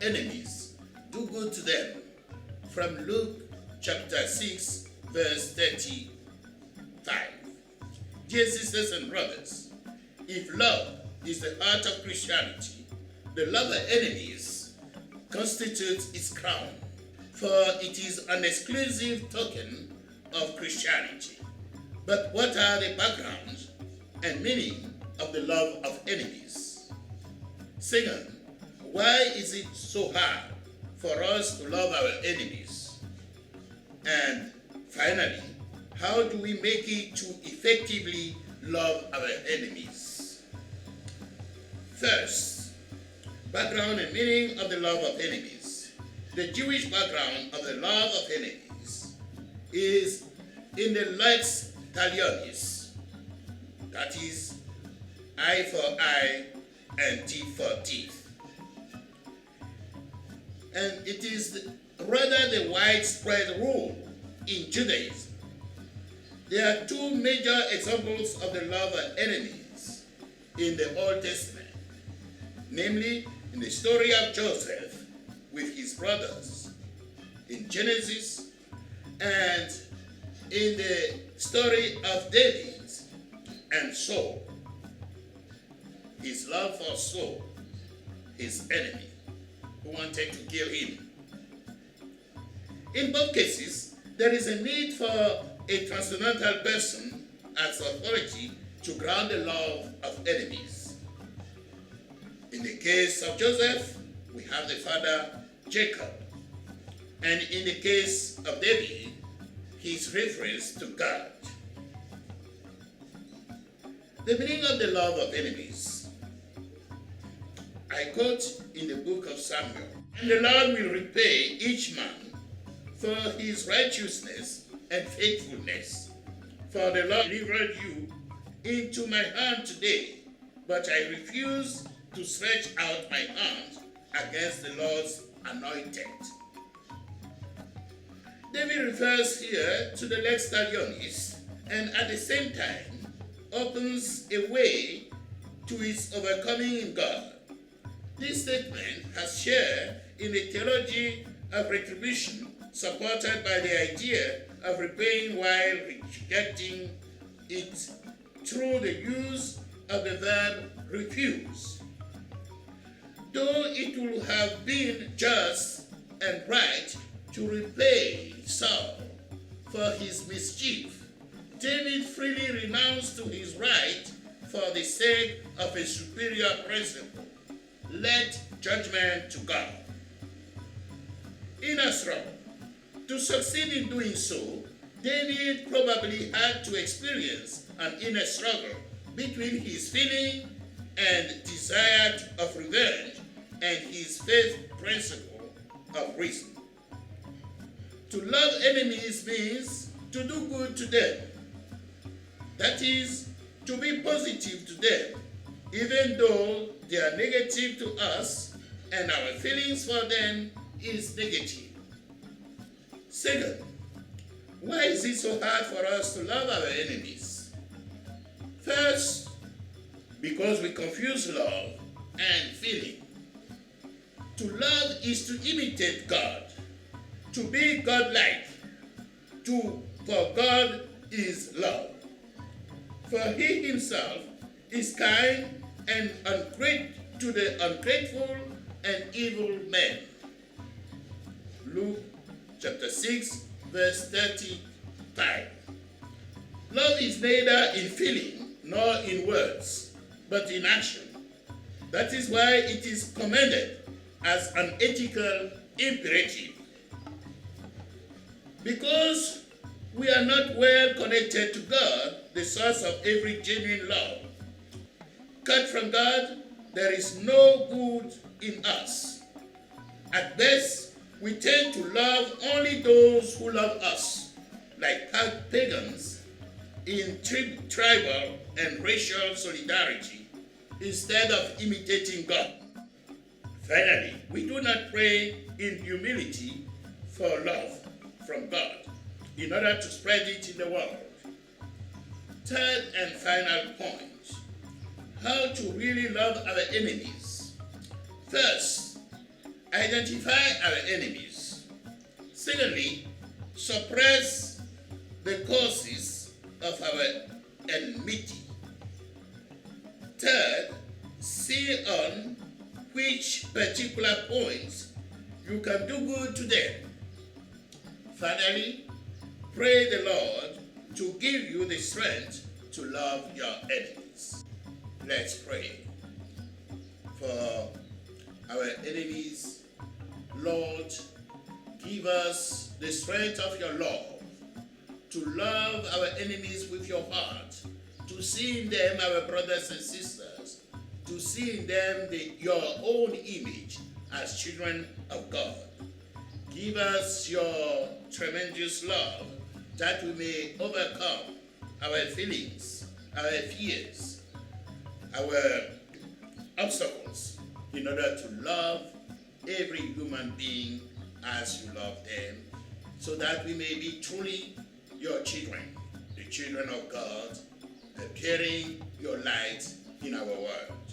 enemies, do good to them. From Luke chapter 6, verse 35. Dear sisters and brothers, if love is the heart of Christianity, the love of enemies constitutes its crown, for it is an exclusive token of Christianity. But what are the background and meaning of the love of enemies? Second, why is it so hard for us to love our enemies? And finally, how do we make it to effectively love our enemies? First, background and meaning of the love of enemies. The Jewish background of the love of enemies is in the lex talionis, that is, eye for eye and teeth for teeth. And it is rather the widespread rule in Judaism. There are two major examples of the love of enemies in the Old Testament, namely in the story of Joseph with his brothers in Genesis, and in the story of David and Saul, his love for Saul, his enemy, who wanted to kill him. In both cases, there is a need for a transcendental person as authority to ground the love of enemies. In the case of Joseph, we have the father Jacob, and in the case of David, his reference to God. The meaning of the love of enemies. I quote in the book of Samuel, "And the Lord will repay each man for his righteousness and faithfulness. For the Lord delivered you into my hand today, but I refuse to stretch out my hand against the Lord's anointed." David refers here to the lex talionis, and at the same time opens a way to its overcoming in God. This statement has shared in the theology of retribution, supported by the idea of repaying while rejecting it through the use of the verb refuse. Though it would have been just and right to repay Saul for his mischief, David freely renounced to his right for the sake of a superior principle: let judgment to God. Inner struggle. To succeed in doing so, David probably had to experience an inner struggle between his feeling and desire of revenge and his faith principle of reason. To love enemies means to do good to them. That is, to be positive to them, even though they are negative to us and our feelings for them is negative. Second, why is it so hard for us to love our enemies? First, because we confuse love and feeling. To love is to imitate God, to be God-like, for God is love. For he himself is kind and ungrateful to the ungrateful and evil men. Luke chapter 6, verse 35. Love is neither in feeling nor in words, but in action. That is why it is commended as an ethical imperative. Because we are not well connected to God, the source of every genuine love. Cut from God, there is no good in us. At best, we tend to love only those who love us, like pagans in tribal and racial solidarity, instead of imitating God. Finally, we do not pray in humility for love from God in order to spread it in the world. Third and final point, how to really love our enemies. First, Identify our enemies. Secondly, suppress the causes of our enmity. Third, see on which particular points you can do good to them. Finally, pray the Lord to give you the strength to love your enemies. Let's pray. For our enemies, Lord, give us the strength of your love, to love our enemies with your heart, to see in them our brothers and sisters, to see in them your own image as children of God. Give us your tremendous love that we may overcome our feelings, our fears, our obstacles in order to love every human being as you love them, so that we may be truly your children, the children of God, appearing your light in our world.